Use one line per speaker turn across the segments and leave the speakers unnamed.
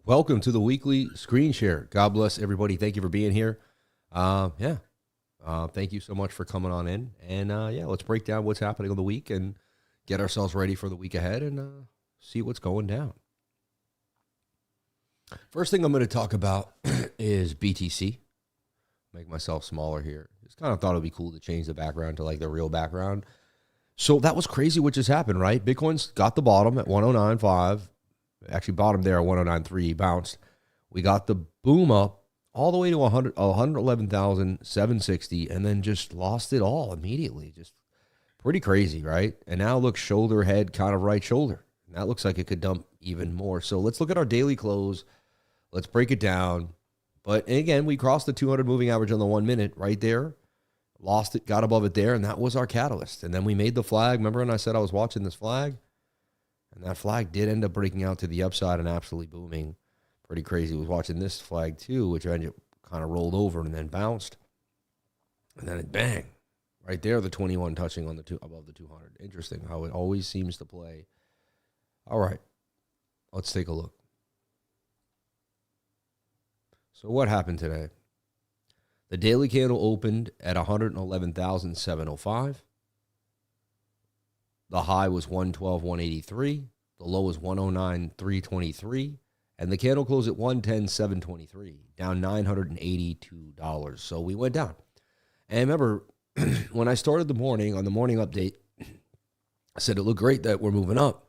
Welcome to the weekly screen share. God bless everybody. Thank you for being here. Thank you so much for coming on in. And let's break down what's happening on the week and get ourselves ready for the week ahead and see what's going down. First thing I'm going to talk about is BTC. Make myself smaller here. Just kind of thought it would be cool to change the background to like the real background. So that was crazy what just happened, right? Bitcoin's got the bottom at 109.5. Actually bottom there at 109.3, bounced. We got the boom up all the way to 111,760 and then just lost it all immediately. Just pretty crazy, right? And now look, shoulder, head, kind of right shoulder. And that looks like it could dump even more. So let's look at our daily close. Let's break it down. But again, we crossed the 200 moving average on the 1 minute right there. Lost it, got above it there, and that was our catalyst. And then we made the flag. Remember when I said I was watching this flag? And that flag did end up breaking out to the upside and absolutely booming. Pretty crazy. I was watching this flag too, which kind of rolled over and then bounced. And then it bang. Right there, the 21 touching on the above the 200. Interesting how it always seems to play. All right. Let's take a look. So what happened today? The daily candle opened at 111,705. The high was 112,183. The low was 109,323. And the candle closed at 110,723, down $982. So we went down. And remember, when I started the morning, on the morning update, I said it looked great that we're moving up.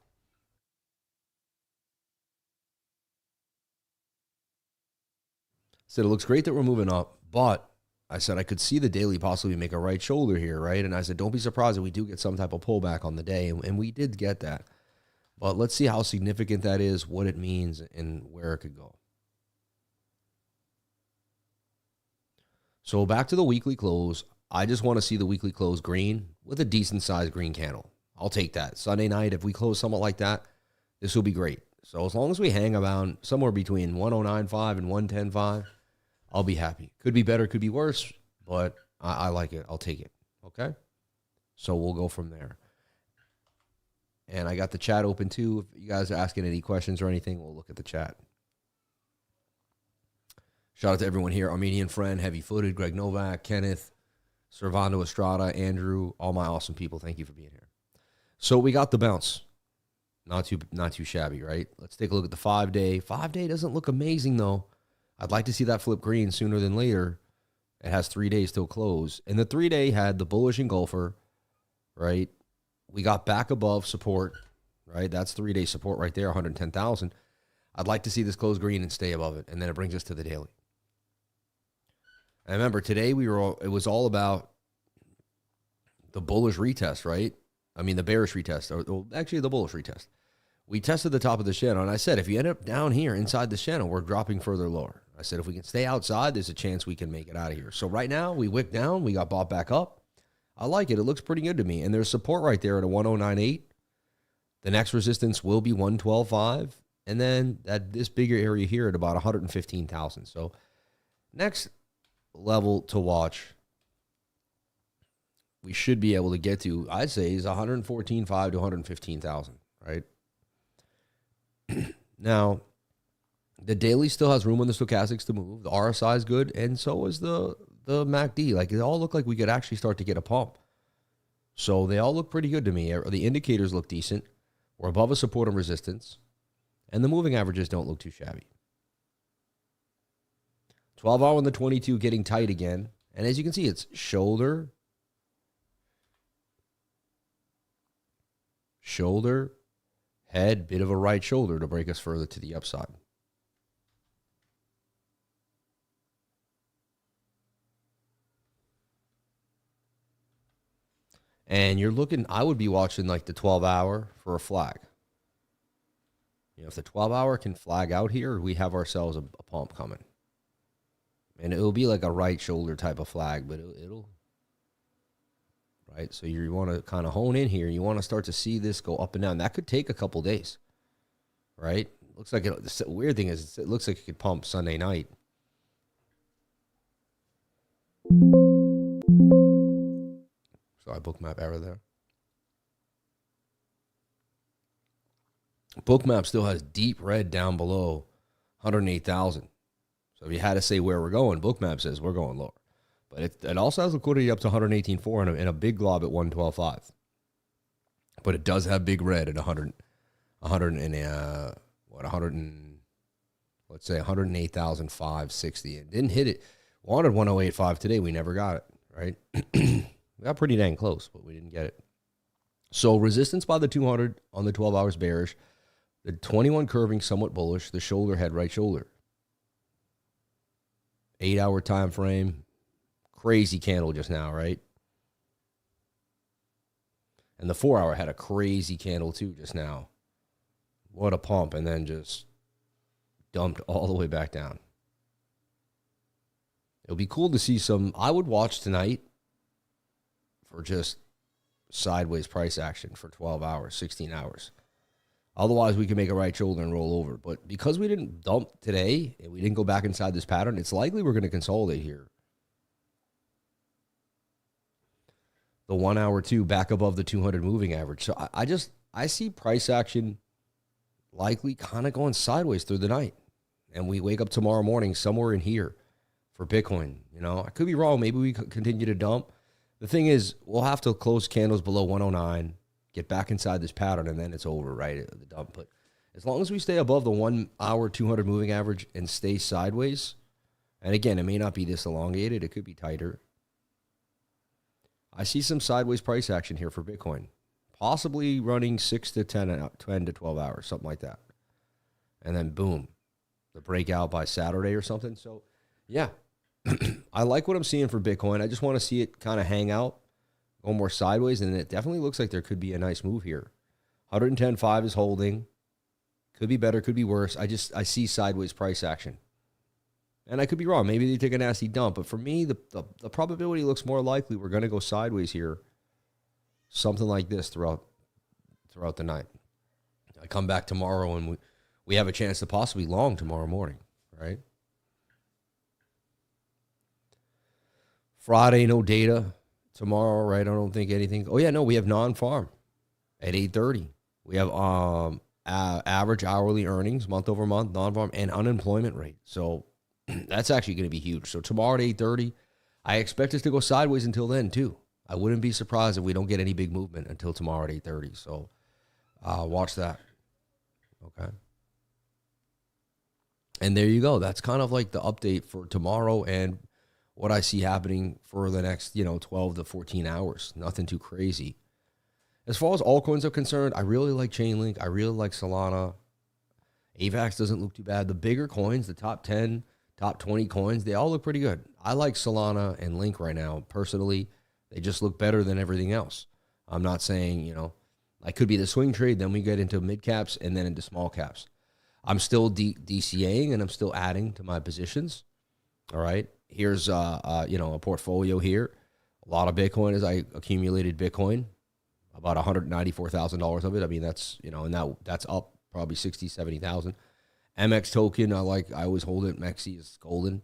I said it looks great that we're moving up, but I said I could see the daily possibly make a right shoulder here, right? And I said, don't be surprised if we do get some type of pullback on the day. And we did get that. But let's see how significant that is, what it means, and where it could go. So back to the weekly close. I just want to see the weekly close green with a decent-sized green candle. I'll take that. Sunday night, if we close somewhat like that, this will be great. So as long as we hang around somewhere between 109.5 and 110.5, I'll be happy. Could be better, could be worse, but I like it. I'll take it, okay? So we'll go from there. And I got the chat open too. If you guys are asking any questions or anything, we'll look at the chat. Shout out to everyone here. Armenian Friend, Heavy Footed, Greg Novak, Kenneth, Servando Estrada, Andrew, all my awesome people. Thank you for being here. So we got the bounce. Not too shabby, right? Let's take a look at the 5-day. 5-day doesn't look amazing though. I'd like to see that flip green sooner than later. It has 3 days till close. And the 3-day had the bullish engulfer, right? We got back above support, right? That's 3-day support right there, 110,000. I'd like to see this close green and stay above it. And then it brings us to the daily. And remember, today it was all about the bullish retest, right? I mean, the bearish retest, or actually the bullish retest. We tested the top of the channel, and I said, if you end up down here inside the channel, we're dropping further lower. I said, if we can stay outside, there's a chance we can make it out of here. So right now, we wicked down. We got bought back up. I like it. It looks pretty good to me. And there's support right there at a 109.8. The next resistance will be 112.5. And then at this bigger area here at about 115,000. So next level to watch, we should be able to get to, I'd say, is 114.5 to 115,000, right? Now, the daily still has room on the stochastics to move. The RSI is good, and so is the MACD. Like, it all look like we could actually start to get a pump. So they all look pretty good to me. The indicators look decent. We're above a support and resistance, and the moving averages don't look too shabby. 12-hour on the 22 getting tight again, and as you can see, it's shoulder, head, bit of a right shoulder to break us further to the upside. And you're looking, I would be watching like the 12-hour for a flag. You know, if the 12-hour can flag out here, we have ourselves a pump coming. And it'll be like a right shoulder type of flag, but it'll right? So you want to kind of hone in here. You want to start to see this go up and down. That could take a couple days, right? Looks like the weird thing is it looks like it could pump Sunday night. Sorry, bookmap error there. Bookmap still has deep red down below 108,000. So if you had to say where we're going, Bookmap says we're going lower. But it also has liquidity up to 118.4 and a big glob at 112.5. But it does have big red at 100 and let's say 108,560. It didn't hit it. Wanted 108.5 today. We never got it, right? We got pretty dang close, but we didn't get it. So resistance by the 200 on the 12 hours bearish. The 21 curving somewhat bullish. The shoulder head right shoulder. 8 hour time frame. Crazy candle just now, right? And the 4 hour had a crazy candle too just now. What a pump. And then just dumped all the way back down. It'll be cool to see some. I would watch tonight for just sideways price action for 12 hours, 16 hours. Otherwise, we can make a right shoulder and roll over. But because we didn't dump today and we didn't go back inside this pattern, it's likely we're going to consolidate here. The 1 hour too back above the 200 moving average. So I see price action likely kind of going sideways through the night. And we wake up tomorrow morning somewhere in here for Bitcoin. You know, I could be wrong. Maybe we could continue to dump. The thing is, we'll have to close candles below 109, get back inside this pattern, and then it's over, right? The dump. But as long as we stay above the 1 hour 200 moving average and stay sideways, and again, it may not be this elongated. It could be tighter. I see some sideways price action here for Bitcoin, possibly running 6 to 10 to 12 hours, something like that. And then boom, the breakout by Saturday or something. So yeah, I like what I'm seeing for Bitcoin. I just want to see it kind of hang out, go more sideways, and it definitely looks like there could be a nice move here. 110.5 is holding. Could be better, could be worse. I see sideways price action. And I could be wrong. Maybe they take a nasty dump. But for me, the probability looks more likely we're going to go sideways here. Something like this throughout the night. I come back tomorrow and we have a chance to possibly long tomorrow morning, right? Friday, no data. Tomorrow, right? I don't think anything. Oh, yeah, no, we have non-farm at 8:30. We have average hourly earnings, month over month, non-farm, and unemployment rate. So that's actually going to be huge. So tomorrow at 8:30, I expect us to go sideways until then, too. I wouldn't be surprised if we don't get any big movement until tomorrow at 8:30. So watch that. Okay. And there you go. That's kind of like the update for tomorrow and what I see happening for the next, 12 to 14 hours. Nothing too crazy. As far as altcoins are concerned, I really like Chainlink. I really like Solana. AVAX doesn't look too bad. The bigger coins, the top 10, top 20 coins, they all look pretty good. I like Solana and Link right now. Personally, they just look better than everything else. I'm not saying, I could be the swing trade. Then we get into mid caps and then into small caps. I'm still DCAing and I'm still adding to my positions. All right. Here's, a portfolio here. A lot of Bitcoin as I accumulated Bitcoin, about $194,000 of it. I mean, that's, and that's up probably 60, 70,000. MX token, I always hold it. Mexi is golden.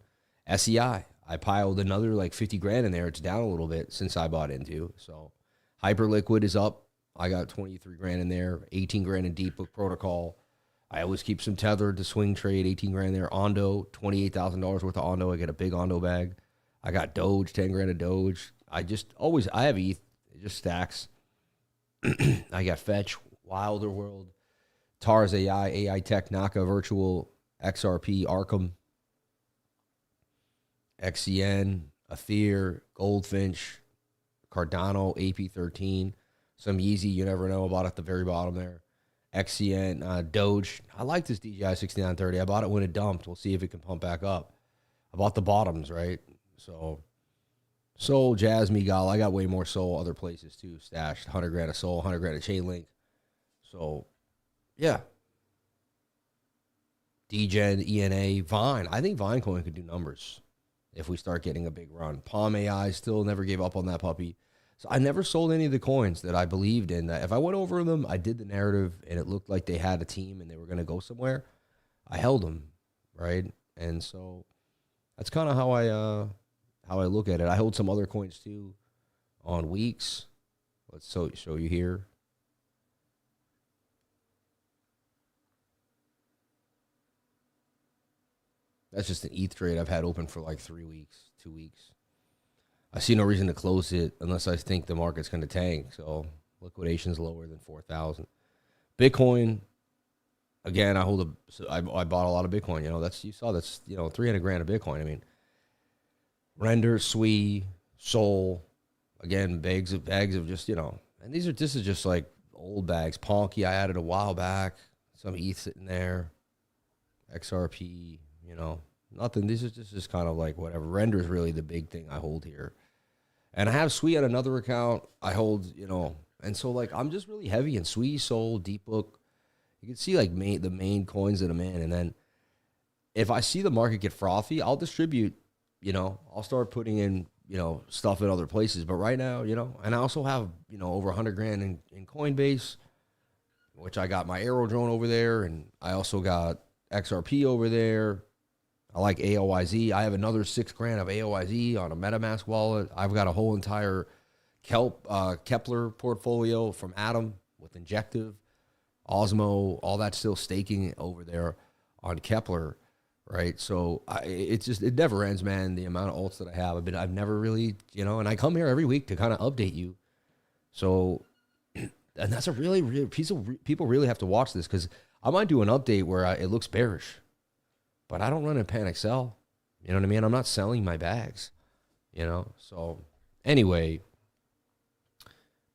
SEI, I piled another like 50 grand in there. It's down a little bit since I bought into. So Hyperliquid is up. I got 23 grand in there, 18 grand in Deep Book Protocol. I always keep some tethered to swing trade, 18 grand there. Ondo, $28,000 worth of Ondo. I get a big Ondo bag. I got Doge, 10 grand of Doge. I have ETH. It just stacks. I got Fetch, Wilder World, TARS AI Tech, Naka Virtual, XRP, Arkham, XCN, Ether, Goldfinch, Cardano, AP13, some Yeezy, you never know about at the very bottom there. XCN, Doge. I like this DJI 6930. I bought it when it dumped. We'll see if it can pump back up. I bought the bottoms, right? So Sol, Jazz, Migal. I got way more Sol other places too. Stashed 100 grand of Sol, 100 grand of Chainlink. So, yeah. DGen, ENA, Vine. I think Vinecoin could do numbers if we start getting a big run. Palm AI still never gave up on that puppy. So I never sold any of the coins that I believed in. If I went over them, I did the narrative, and it looked like they had a team and they were going to go somewhere. I held them, right? And so that's kind of how I look at it. I hold some other coins too on weeks. Let's show you here. That's just an ETH trade I've had open for like 3 weeks, 2 weeks. I see no reason to close it unless I think the market's going to tank. So liquidation's lower than 4,000. Bitcoin, again, I bought a lot of Bitcoin. You know, you saw that's 300 grand of Bitcoin. I mean, Render, Sui, Sol, again, bags of just and this is just like old bags. Ponky, I added a while back. Some ETH sitting there. XRP, nothing. This is just kind of like whatever. Render is really the big thing I hold here. And I have Sui on another account. I hold, and so like I'm just really heavy in Sui, Sol, Deepbook. You can see like the main coins that I'm in. And then if I see the market get frothy, I'll distribute, I'll start putting in, stuff in other places. But right now, and I also have, over 100 grand in Coinbase, which I got my Aerodrone over there. And I also got XRP over there. I like AOYZ. I have another 6 grand of AOYZ on a MetaMask wallet. I've got a whole entire Kepler portfolio from Atom with Injective, Osmo, all that still staking over there on Kepler, right? So it never ends, man. The amount of alts that I have, I've never really, and I come here every week to kind of update you. So, and that's a really piece of people really have to watch this because I might do an update where it looks bearish. But I don't run a panic sell. You know what I mean? I'm not selling my bags, So anyway,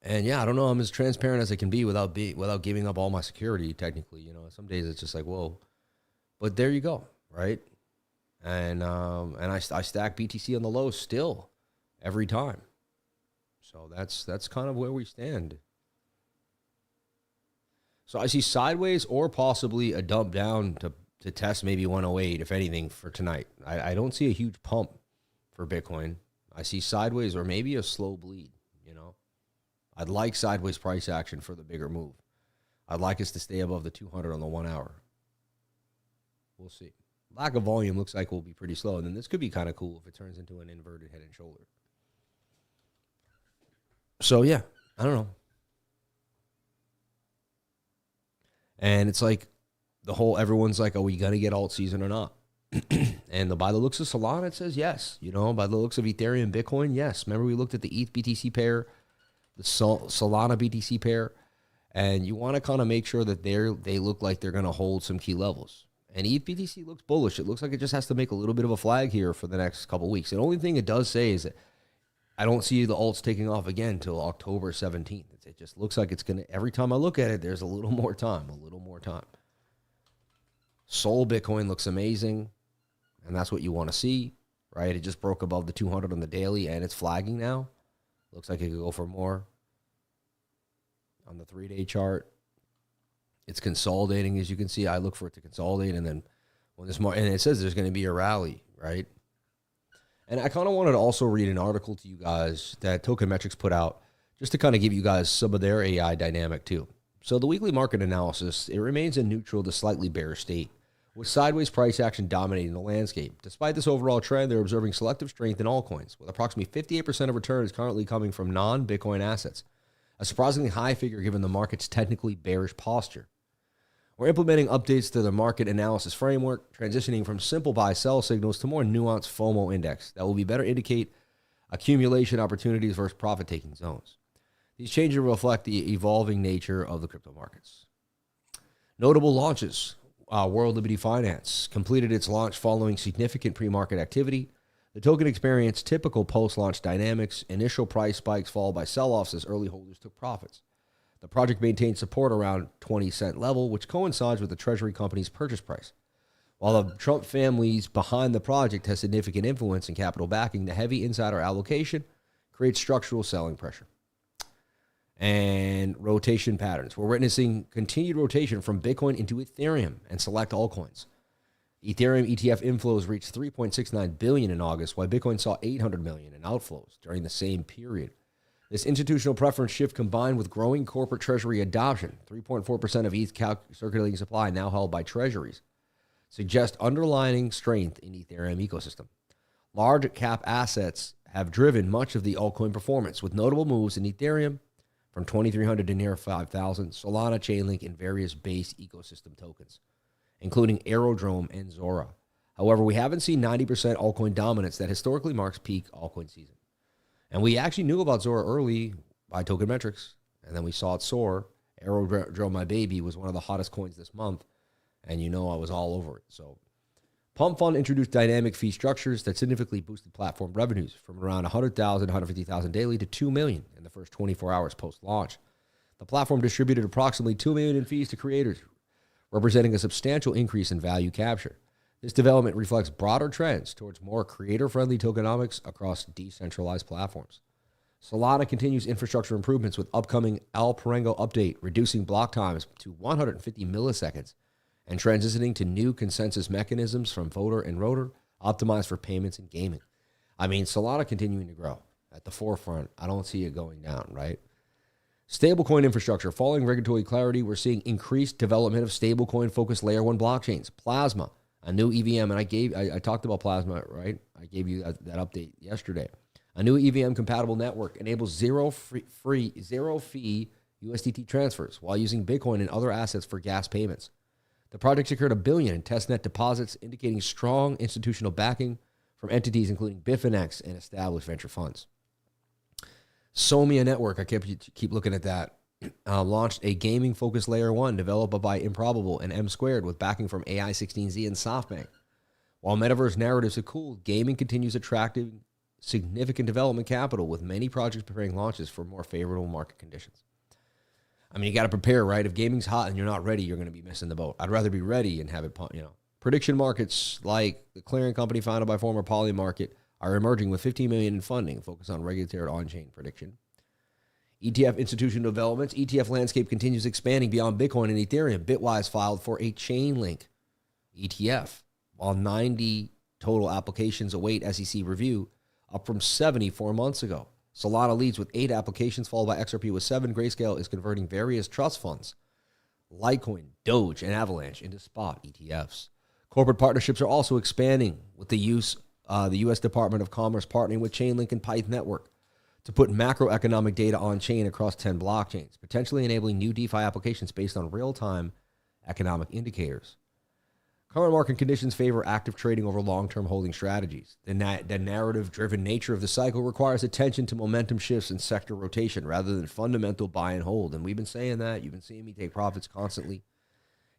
and yeah, I don't know. I'm as transparent as I can be without giving up all my security. Technically, some days it's just like whoa, but there you go, right? And I stack BTC on the low still every time. So that's kind of where we stand. So I see sideways or possibly a dump down to test maybe 108, if anything, for tonight. I don't see a huge pump for Bitcoin. I see sideways or maybe a slow bleed, I'd like sideways price action for the bigger move. I'd like us to stay above the 200 on the 1 hour. We'll see. Lack of volume looks like we'll be pretty slow. And then this could be kind of cool if it turns into an inverted head and shoulder. So, yeah, I don't know. And it's like, everyone's like, are we going to get alt season or not? And by the looks of Solana, it says yes. By the looks of Ethereum and Bitcoin, yes. Remember we looked at the ETH BTC pair, the Solana BTC pair, and you want to kind of make sure that they look like they're going to hold some key levels. And ETH BTC looks bullish. It looks like it just has to make a little bit of a flag here for the next couple of weeks. The only thing it does say is that I don't see the alts taking off again until October 17th. It just looks like it's going to, every time I look at it, there's a little more time. Sol Bitcoin looks amazing, and that's what you want to see, right? It just broke above the 200 on the daily, and it's flagging now. Looks like it could go for more. On the 3-day chart, it's consolidating, as you can see. I look for it to consolidate, and then when and it says there's going to be a rally, right? And I kind of wanted to also read an article to you guys that Token Metrics put out, just to kind of give you guys some of their AI dynamic too. So the weekly market analysis, it remains in neutral to slightly bearish state, with sideways price action dominating the landscape. Despite this overall trend, they're observing selective strength in altcoins, with approximately 58% of returns currently coming from non-Bitcoin assets, a surprisingly high figure given the market's technically bearish posture. We're implementing updates to the market analysis framework, transitioning from simple buy-sell signals to more nuanced FOMO index that will be better indicate accumulation opportunities versus profit-taking zones. These changes reflect the evolving nature of the crypto markets. Notable launches. World Liberty Finance completed its launch following significant pre-market activity. The token experienced typical post-launch dynamics, initial price spikes followed by sell-offs as early holders took profits. The project maintained support around 20-cent level, which coincides with the Treasury company's purchase price. While the Trump families behind the project has significant influence in capital backing, the heavy insider allocation creates structural selling pressure. And rotation patterns. We're witnessing continued rotation from Bitcoin into Ethereum and select altcoins. Ethereum ETF inflows reached 3.69 billion in August, while Bitcoin saw 800 million in outflows during the same period. This institutional preference shift combined with growing corporate treasury adoption, 3.4% of ETH circulating supply now held by treasuries, suggest underlying strength in Ethereum ecosystem. Large cap assets have driven much of the altcoin performance, with notable moves in Ethereum from 2,300 to near 5,000, Solana, Chainlink, and various base ecosystem tokens, including Aerodrome and Zora. However, we haven't seen 90% altcoin dominance that historically marks peak altcoin season. And we actually knew about Zora early by token metrics, and then we saw it soar. Aerodrome My Baby was one of the hottest coins this month, and you know I was all over it. So Pump Fund introduced dynamic fee structures that significantly boosted platform revenues from around 100,000, 150,000 daily to 2 million in the first 24 hours post-launch. The platform distributed approximately 2 million in fees to creators, representing a substantial increase in value capture. This development reflects broader trends towards more creator-friendly tokenomics across decentralized platforms. Solana continues infrastructure improvements with upcoming Alparengo update, reducing block times to 150 milliseconds and transitioning to new consensus mechanisms from voter and rotor, optimized for payments and gaming. I mean, Solana continuing to grow at the forefront. I don't see it going down, right? Stablecoin infrastructure. Following regulatory clarity, we're seeing increased development of stablecoin-focused Layer 1 blockchains. Plasma, a new EVM, and I talked about Plasma, right? I gave you that update yesterday. A new EVM-compatible network enables zero fee USDT transfers while using Bitcoin and other assets for gas payments. The project secured $1 billion in testnet deposits, indicating strong institutional backing from entities including BITUNIX and established venture funds. Somia Network, I keep looking at that, launched a gaming-focused Layer 1 developed by Improbable and M2 with backing from AI16Z and SoftBank. While metaverse narratives have cooled, gaming continues attracting significant development capital, with many projects preparing launches for more favorable market conditions. I mean, you got to prepare, right? If gaming's hot and you're not ready, you're going to be missing the boat. I'd rather be ready and have it, Prediction markets like the clearing company founded by former Polymarket are emerging with $15 million in funding focused on regulatory on-chain prediction. ETF institutional developments. ETF landscape continues expanding beyond Bitcoin and Ethereum. Bitwise filed for a Chainlink ETF, while 90 total applications await SEC review, up from 70 4 months ago. Solana leads with 8 applications, followed by XRP with 7. Grayscale is converting various trust funds, Litecoin, Doge, and Avalanche into spot ETFs. Corporate partnerships are also expanding with the U.S. Department of Commerce partnering with Chainlink and Python Network to put macroeconomic data on chain across 10 blockchains, potentially enabling new DeFi applications based on real-time economic indicators. Current market conditions favor active trading over long-term holding strategies. The narrative-driven nature of the cycle requires attention to momentum shifts and sector rotation rather than fundamental buy and hold. And we've been saying that. You've been seeing me take profits constantly.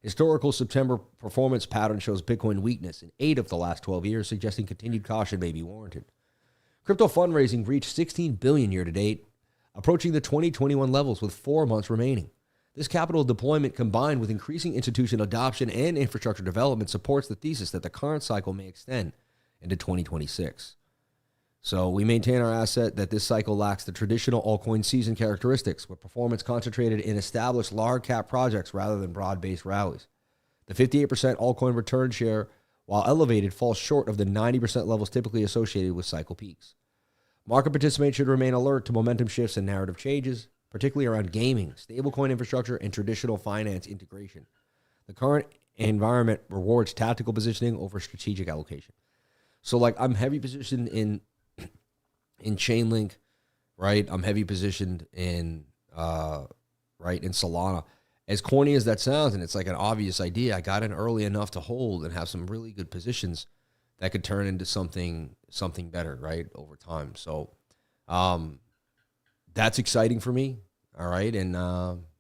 Historical September performance pattern shows Bitcoin weakness in 8 of the last 12 years, suggesting continued caution may be warranted. Crypto fundraising reached $16 billion year-to-date, approaching the 2021 levels with 4 months remaining. This capital deployment, combined with increasing institutional adoption and infrastructure development, supports the thesis that the current cycle may extend into 2026. So we maintain our asset that this cycle lacks the traditional altcoin season characteristics, with performance concentrated in established large-cap projects rather than broad-based rallies. The 58% altcoin return share, while elevated, falls short of the 90% levels typically associated with cycle peaks. Market participants should remain alert to momentum shifts and narrative changes, particularly around gaming, stablecoin infrastructure, and traditional finance integration. The current environment rewards tactical positioning over strategic allocation. So, like, I'm heavy positioned in Chainlink, right? I'm heavy positioned in Solana. As corny as that sounds, and it's like an obvious idea, I got in early enough to hold and have some really good positions that could turn into something better, right, over time. So, that's exciting for me. All right. And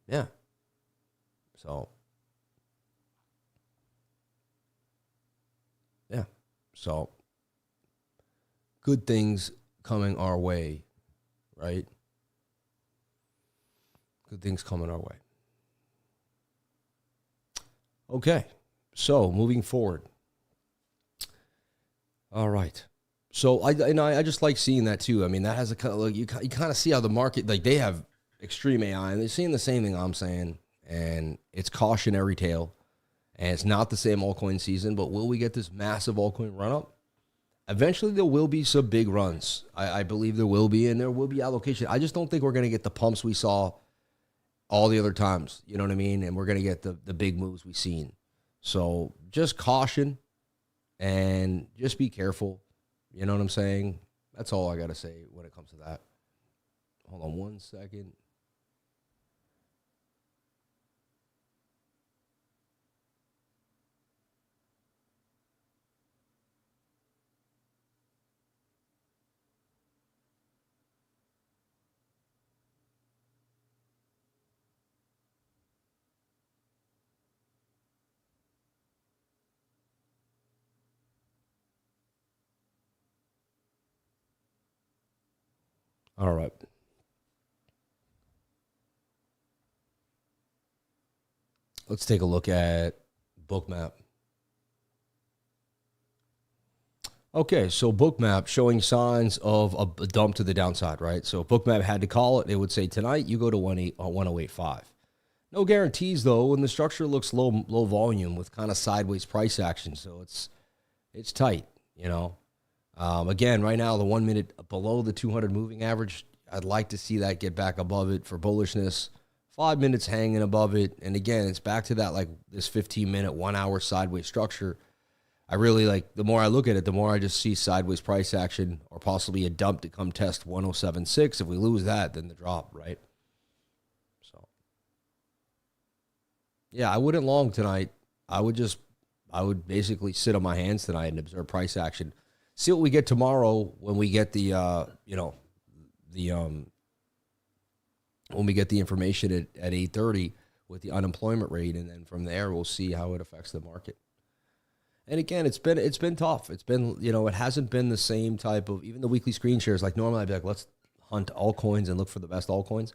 yeah. So, yeah. So, good things coming our way, right? Good things coming our way. Okay. So, moving forward. All right. So I just like seeing that too. I mean, that has a kind of look. You kind of see how the market, like, they have extreme AI and they're seeing the same thing I'm saying, and it's cautionary tale, and it's not the same altcoin season. But will we get this massive altcoin run up? Eventually, there will be some big runs. I believe there will be, and there will be allocation. I just don't think we're going to get the pumps we saw all the other times. You know what I mean? And we're going to get the big moves we've seen. So just caution and just be careful. You know what I'm saying? That's all I got to say when it comes to that. Hold on 1 second. All right. Let's take a look at Bookmap. Okay, so Bookmap showing signs of a dump to the downside, right? So if Bookmap had to call it, it would say tonight you go to 1085. No guarantees though, and the structure looks low volume with kind of sideways price action, so it's tight, you know. Again, right now the 1 minute below the 200 moving average, I'd like to see that get back above it for bullishness. 5 minutes hanging above it, and again, it's back to that like this 15-minute, 1 hour sideways structure. I really like, the more I look at it, the more I just see sideways price action or possibly a dump to come test 1076. If we lose that, then the drop, right? So, yeah, I wouldn't long tonight. I would basically sit on my hands tonight and observe price action. See what we get tomorrow when we get when we get the information at 8:30 with the unemployment rate, and then from there we'll see how it affects the market. And again, it's been tough. It's been, it hasn't been the same type of, even the weekly screen shares. Like normally I'd be like, let's hunt altcoins and look for the best altcoins.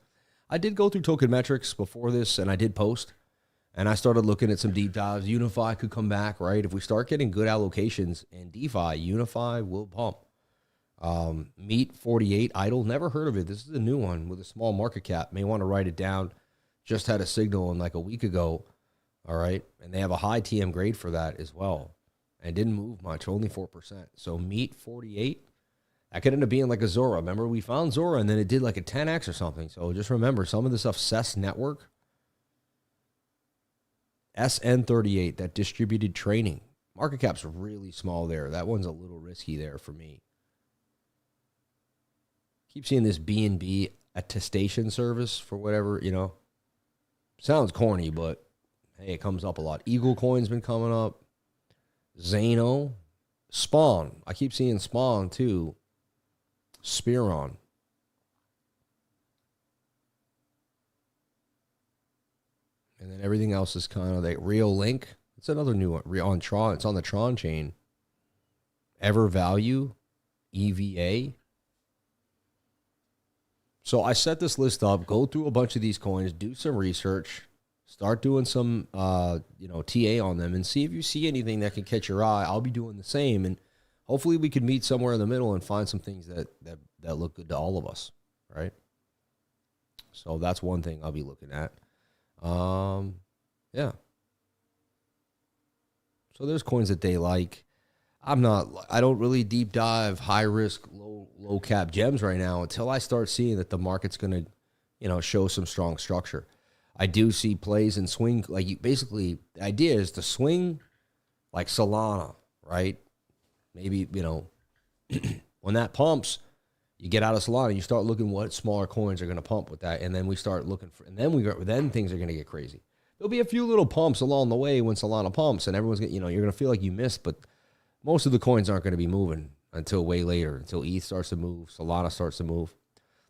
I did go through token metrics before this, and I did post, and I started looking at some deep dives. Unify could come back, right? If we start getting good allocations in DeFi, Unify will pump. Meet 48 idle, never heard of it. This is a new one with a small market cap. May want to write it down. Just had a signal in like a week ago. All right, and they have a high TM grade for that as well. And didn't move much, only 4%. So Meet 48, that could end up being like a Zora. Remember, we found Zora, and then it did like a 10x or something. So just remember, some of the stuff, CES Network, SN38, that distributed training. Market cap's really small there. That one's a little risky there for me. Keep seeing this BNB attestation service for whatever, Sounds corny, but hey, it comes up a lot. Eagle Coin's been coming up. Zano, Spawn. I keep seeing Spawn too. Spearon. And then everything else is kind of like Real Link. It's another new one. On Tron. It's on the Tron chain. EverValue, EVA. So I set this list up, go through a bunch of these coins, do some research, start doing some, TA on them, and see if you see anything that can catch your eye. I'll be doing the same, and hopefully we can meet somewhere in the middle and find some things that look good to all of us, right? So that's one thing I'll be looking at. Yeah. So there's coins that they like. I don't really deep dive high risk, low cap gems right now until I start seeing that the market's going to, show some strong structure. I do see plays and swing. Like basically the idea is to swing like Solana, right? Maybe, when that pumps, you get out of Solana, you start looking what smaller coins are going to pump with that. And then we start looking for, and then things are going to get crazy. There'll be a few little pumps along the way when Solana pumps, and everyone's going to, you're going to feel like you missed, but most of the coins aren't going to be moving until way later, until ETH starts to move, Solana starts to move.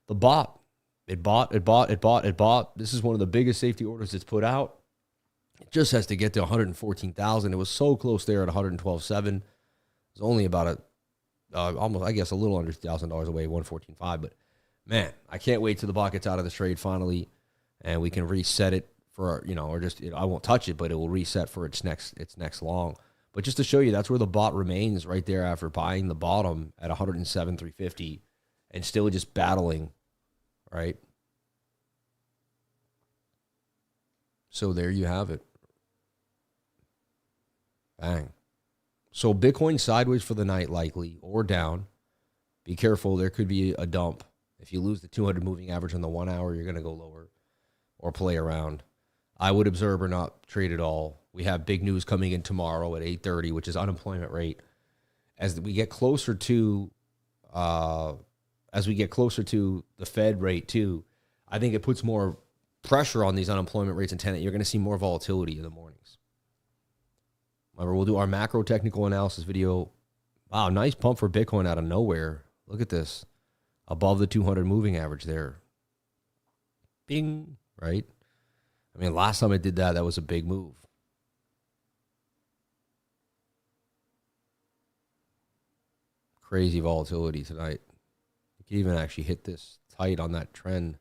The bot, it bought. This is one of the biggest safety orders it's put out. It just has to get to 114,000. It was so close there at 112.7. It's only about almost, I guess, a little under $1,000 away, 114.5. But man, I can't wait till the bot gets out of the trade finally, and we can reset it for, or just, I won't touch it, but it will reset for its next long. But just to show you, that's where the bot remains right there after buying the bottom at 107,350 and still just battling, right? So there you have it. Bang. So Bitcoin sideways for the night likely or down. Be careful. There could be a dump. If you lose the 200 moving average on the 1 hour, you're going to go lower or play around. I would observe or not trade at all. We have big news coming in tomorrow at 8:30, which is unemployment rate. As we get closer to the Fed rate too, I think it puts more pressure on these unemployment rates and tenant. You're going to see more volatility in the mornings. Remember, we'll do our macro technical analysis video. Wow, nice pump for Bitcoin out of nowhere. Look at this. Above the 200 moving average there. Bing, right? I mean, last time it did that, that was a big move. Crazy volatility tonight. You can even actually hit this tight on that trend.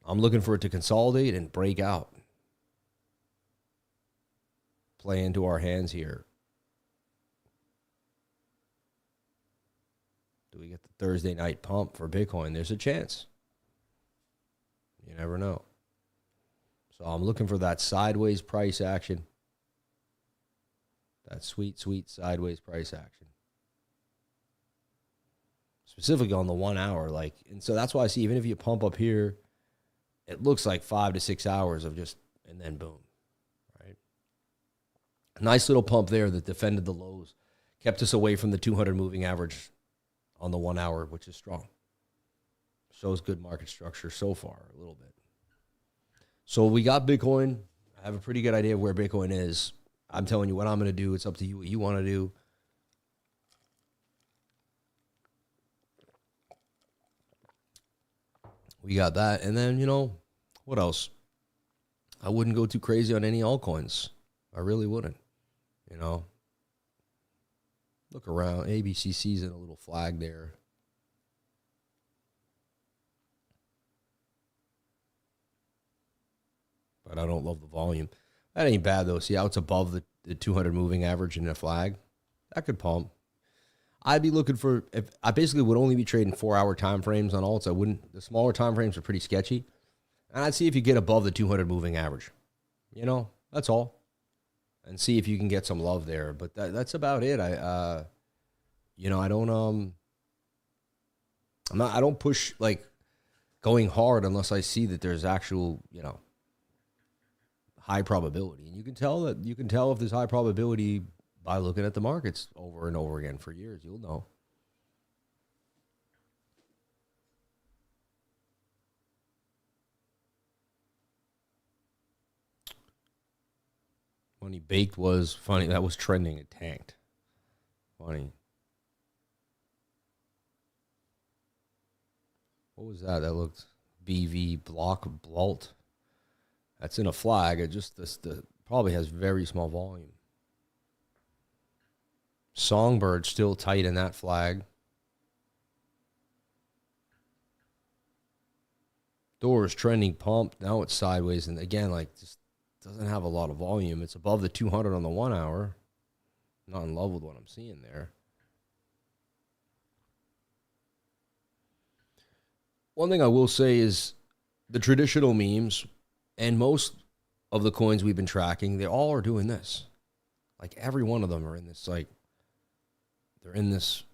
I'm looking for it to consolidate and break out. Play into our hands here. Do we get the Thursday night pump for Bitcoin? There's a chance. You never know. So I'm looking for that sideways price action. That sweet, sweet sideways price action. Specifically on the 1 hour. And so that's why I see, even if you pump up here, it looks like 5 to 6 hours of just, and then boom, right? A nice little pump there that defended the lows. Kept us away from the 200 moving average on the 1 hour, which is strong. Shows good market structure so far, a little bit. So we got Bitcoin. I have a pretty good idea of where Bitcoin is. I'm telling you what I'm going to do. It's up to you what you want to do. We got that. And then, what else? I wouldn't go too crazy on any altcoins. I really wouldn't. Look around. ABCC's in a little flag there. But I don't love the volume. That ain't bad, though. See how it's above the 200 moving average in a flag? That could pump. I'd be looking for, if I basically would only be trading 4-hour time frames on alts. I wouldn't, the smaller time frames are pretty sketchy. And I'd see if you get above the 200 moving average. That's all. And see if you can get some love there. But that's about it. I don't push going hard unless I see that there's actual, high probability. And you can tell if there's high probability by looking at the markets over and over again for years. You'll know. When he baked was funny. That was trending. It tanked. Funny. What was that? That looked BV block Blalt. That's in a flag. It just probably has very small volume. Songbird still tight in that flag. Doors trending pump. Now it's sideways. And again, just doesn't have a lot of volume. It's above the 200 on the 1 hour. Not in love with what I'm seeing there. One thing I will say is the traditional memes and most of the coins we've been tracking, they all are doing this. Every one of them are in this, they're in this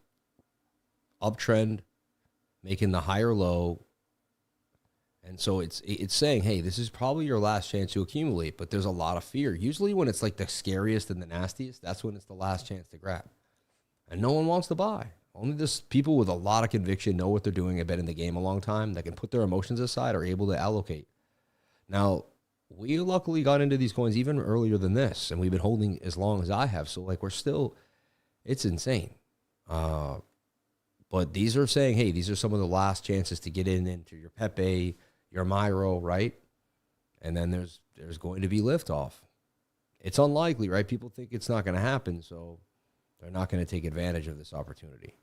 uptrend, making the higher low. And so it's saying, hey, this is probably your last chance to accumulate, but there's a lot of fear. Usually when it's the scariest and the nastiest, that's when it's the last chance to grab. And no one wants to buy. Only this people with a lot of conviction, know what they're doing, have been in the game a long time, that can put their emotions aside, are able to allocate. Now, we luckily got into these coins even earlier than this, and we've been holding as long as I have. So, we're still, it's insane. But these are saying, hey, these are some of the last chances to get into your Pepe, your Myro, right? And then there's going to be liftoff. It's unlikely, right? People think it's not going to happen, so they're not going to take advantage of this opportunity.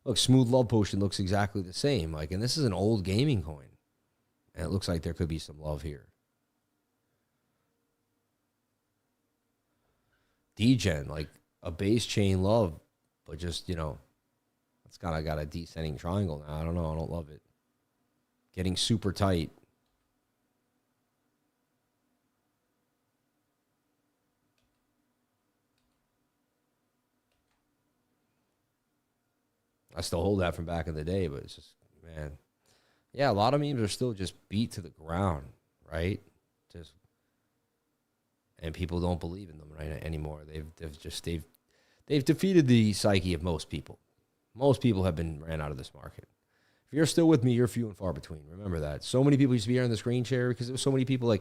Look, Smooth Love Potion looks exactly the same. And this is an old gaming coin. And it looks like there could be some love here. Degen, a base chain love, but just, it's kind of got a descending triangle now. I don't know. I don't love it. Getting super tight. I still hold that from back in the day, but it's just, man. Yeah, a lot of memes are still just beat to the ground, right? And people don't believe in them right anymore. They've defeated the psyche of most people. Most people have been ran out of this market. If you're still with me, you're few and far between. Remember that. So many people used to be here on the screen share because there was so many people they're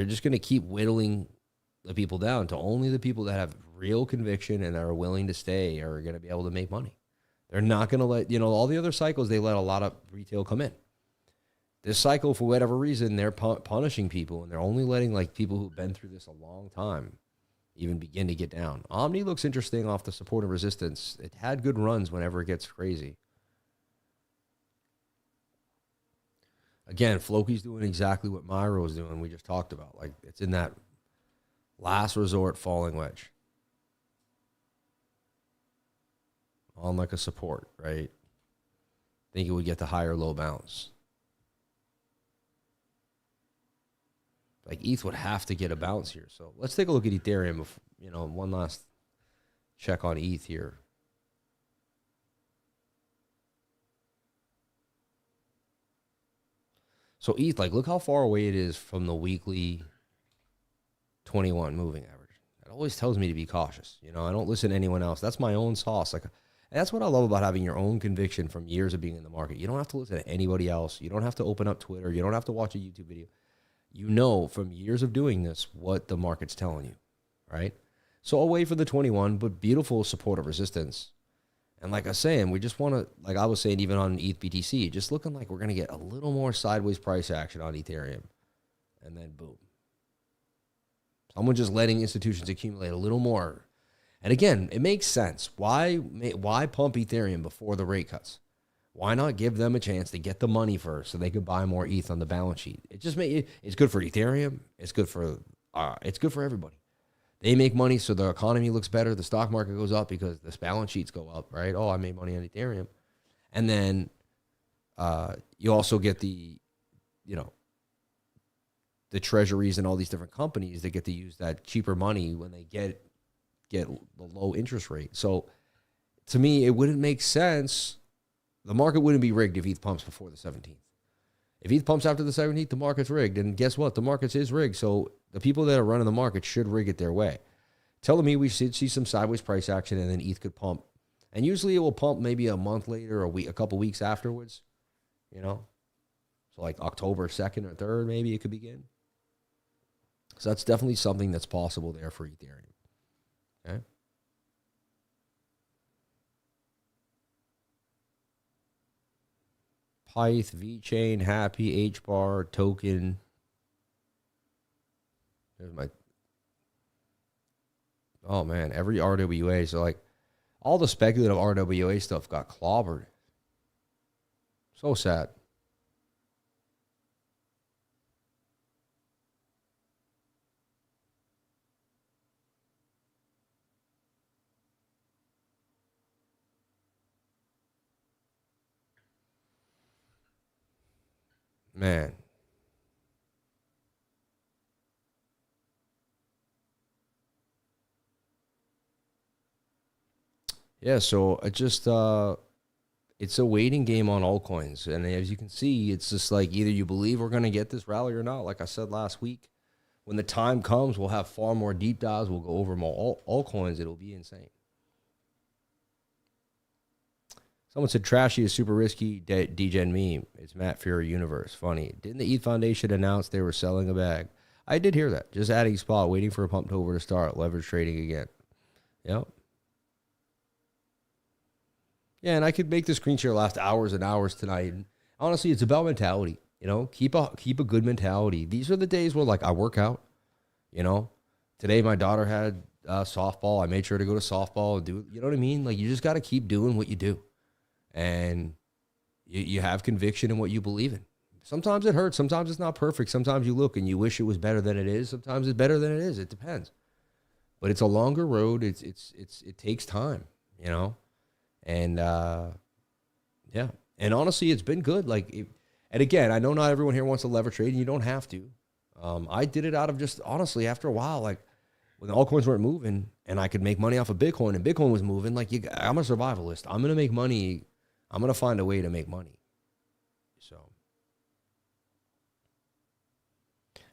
just going to keep whittling the people down to only the people that have real conviction and are willing to stay are going to be able to make money. They're not going to let, all the other cycles, they let a lot of retail come in. This cycle, for whatever reason, they're punishing people, and they're only letting like people who've been through this a long time even begin to get down. Omni looks interesting off the support and resistance. It had good runs whenever it gets crazy. Again, Floki's doing exactly what Myro was doing. We just talked about. Like, it's in that last resort falling wedge. On like a support, right? Think it would get the higher low bounce. Like, ETH would have to get a bounce here. So let's take a look at Ethereum. Before, you know, one last check on ETH here. So ETH, like, look how far away it is from the weekly 21 moving average. It always tells me to be cautious. You know, I don't listen to anyone else. That's my own sauce. Like, that's what I love about having your own conviction from years of being in the market. You don't have to listen to anybody else. You don't have to open up Twitter. You don't have to watch a YouTube video. You know from years of doing this what the market's telling you, right? So I'll wait for the 21, but beautiful support of resistance. And like I was saying, we just want to, like I was saying, even on ETH BTC, just looking like we're going to get a little more sideways price action on Ethereum. And then boom. Someone just letting institutions accumulate a little more. And again, it makes sense. Why pump Ethereum before the rate cuts? Why not give them a chance to get the money first so they could buy more ETH on the balance sheet? It just it's good for Ethereum. It's good for everybody. They make money, so the economy looks better. The stock market goes up because the balance sheets go up, right? Oh, I made money on Ethereum. And then you also get the treasuries and all these different companies that get to use that cheaper money when they get the low interest rate. So to me, it wouldn't make sense. The market wouldn't be rigged if ETH pumps before the 17th. If ETH pumps after the 17th, the market's rigged. And guess what? The market is rigged. So the people that are running the market should rig it their way. Telling me we should see some sideways price action and then ETH could pump. And usually it will pump maybe a month later, a couple weeks afterwards. You know? So like October 2nd or 3rd, maybe it could begin. So that's definitely something that's possible there for Ethereum. Okay? Pyth, VeChain, Happy, HBAR, Token. There's my... Oh, man, every RWA. So, like, all the speculative RWA stuff got clobbered. So sad. Man. Yeah, so it just it's a waiting game on altcoins. And as you can see, it's just like either you believe we're going to get this rally or not. Like I said last week, when the time comes, we'll have far more deep dives. We'll go over more altcoins. It'll be insane. Someone said, trashy is super risky, degen meme. It's Matt Fury Universe. Funny. Didn't the ETH Foundation announce they were selling a bag? I did hear that. Just adding spot, waiting for a pump over to start. Leverage trading again. Yep. Yeah, and I could make this screen share last hours and hours tonight. And honestly, it's about mentality. You know, keep a good mentality. These are the days where, like, I work out. You know, today my daughter had softball. I made sure to go to softball and do, you know what I mean? Like, you just got to keep doing what you do. And you have conviction in what you believe in. Sometimes it hurts. Sometimes it's not perfect. Sometimes you look and you wish it was better than it is. Sometimes it's better than it is. It depends. But it's a longer road. It takes time, you know? And, yeah. And honestly, it's been good. Like, and again, I know not everyone here wants to lever trade, and you don't have to. I did it out of just, honestly, after a while, like, when the altcoins weren't moving and I could make money off of Bitcoin and Bitcoin was moving, like, I'm a survivalist. I'm going to make money. I'm going to find a way to make money. So,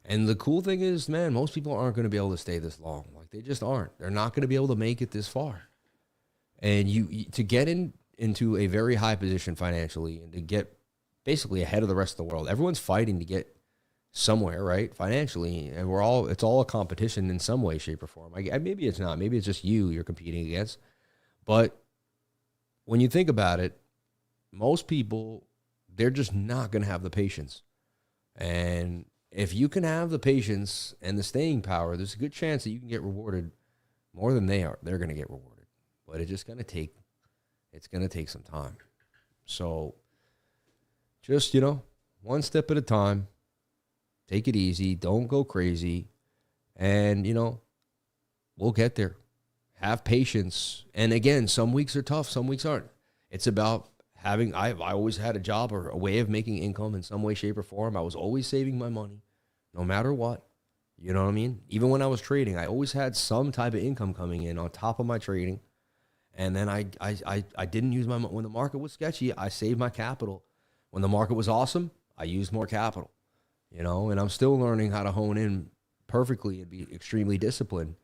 and the cool thing is, man, most people aren't going to be able to stay this long. Like, they just aren't. They're not going to be able to make it this far. And to get into a very high position financially and to get basically ahead of the rest of the world, everyone's fighting to get somewhere, right? Financially. And it's all a competition in some way, shape, or form. Maybe it's not. Maybe it's just you're competing against. But when you think about it, most people, they're just not going to have the patience. And if you can have the patience and the staying power, there's a good chance that you can get rewarded more than they are. They're going to get rewarded. But it's just going to take, it's going to take some time. So just, you know, one step at a time. Take it easy. Don't go crazy. And, you know, we'll get there. Have patience. And again, some weeks are tough. Some weeks aren't. It's about having, I always had a job or a way of making income in some way, shape, or form. I was always saving my money, no matter what. You know what I mean? Even when I was trading, I always had some type of income coming in on top of my trading. And then I didn't use my, when the market was sketchy, I saved my capital. When the market was awesome, I used more capital, you know, and I'm still learning how to hone in perfectly and be extremely disciplined.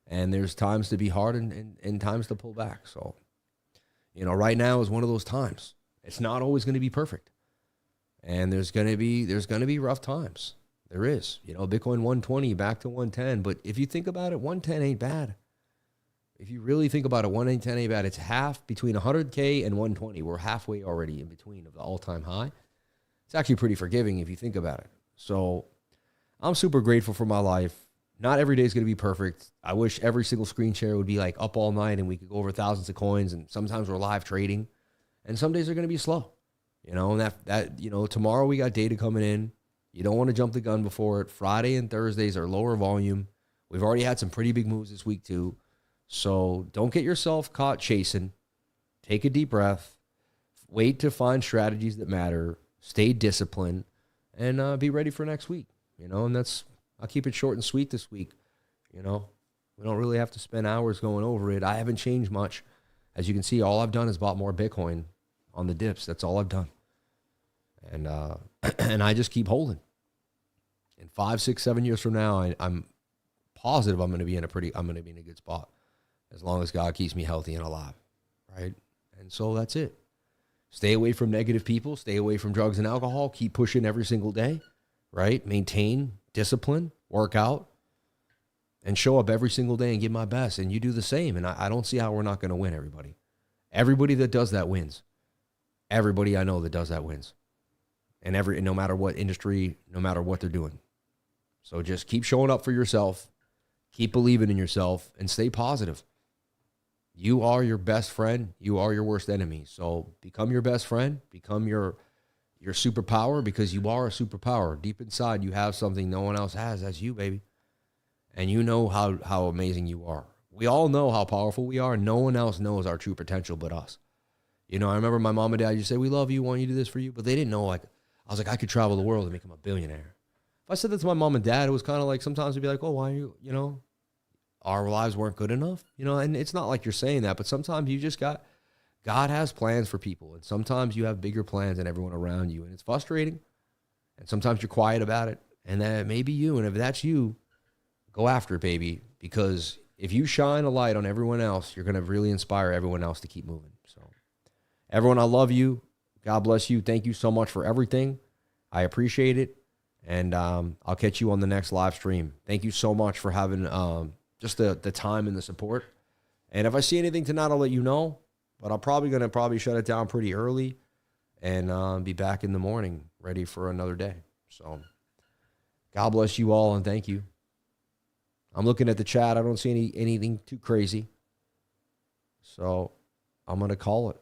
And there's times to be hard and times to pull back. So, you know, right now is one of those times. It's not always going to be perfect. And there's going to be rough times. There is, you know, Bitcoin 120 back to 110. But if you think about it, 110 ain't bad. If you really think about it, 110 ain't bad. It's half between 100K and 120. We're halfway already in between of the all-time high. It's actually pretty forgiving if you think about it. So I'm super grateful for my life. Not every day is going to be perfect. I wish every single screen share would be like up all night and we could go over thousands of coins, and sometimes we're live trading. And some days are going to be slow. You know, and that you know, tomorrow we got data coming in. You don't want to jump the gun before it. Friday and Thursdays are lower volume. We've already had some pretty big moves this week too. So don't get yourself caught chasing. Take a deep breath. Wait to find strategies that matter. Stay disciplined, and be ready for next week. You know, and I'll keep it short and sweet this week. You know, we don't really have to spend hours going over it. I haven't changed much. As you can see, all I've done is bought more Bitcoin on the dips. That's all I've done. And and I just keep holding. In 5, 6, 7 years from now, I'm positive I'm going to be in a good spot, as long as God keeps me healthy and alive, right? And so that's it. Stay away from negative people. Stay away from drugs and alcohol. Keep pushing every single day, right? Maintain discipline, work out, and show up every single day and give my best. And you do the same. And I don't see how we're not going to win, everybody. Everybody that does that wins. Everybody I know that does that wins. And no matter what industry, no matter what they're doing. So just keep showing up for yourself. Keep believing in yourself and stay positive. You are your best friend. You are your worst enemy. So become your best friend. Become your superpower, because you are a superpower. Deep inside, you have something no one else has. That's you, baby. And you know how amazing you are. We all know how powerful we are. No one else knows our true potential but us. You know, I remember my mom and dad used to say, we love you, want you to do this for you. But they didn't know, like, I was like, I could travel the world and become a billionaire. If I said that to my mom and dad, it was kind of like, sometimes they'd be like, oh, why are you know, our lives weren't good enough. You know, and it's not like you're saying that, but sometimes you just God has plans for people. And sometimes you have bigger plans than everyone around you. And it's frustrating. And sometimes you're quiet about it. And that may be you. And if that's you, go after it, baby. Because if you shine a light on everyone else, you're going to really inspire everyone else to keep moving. So everyone, I love you. God bless you. Thank you so much for everything. I appreciate it. And I'll catch you on the next live stream. Thank you so much for having just the time and the support. And if I see anything tonight, I'll let you know. But I'm probably going to shut it down pretty early and be back in the morning ready for another day. So God bless you all, and thank you. I'm looking at the chat. I don't see anything too crazy. So I'm going to call it.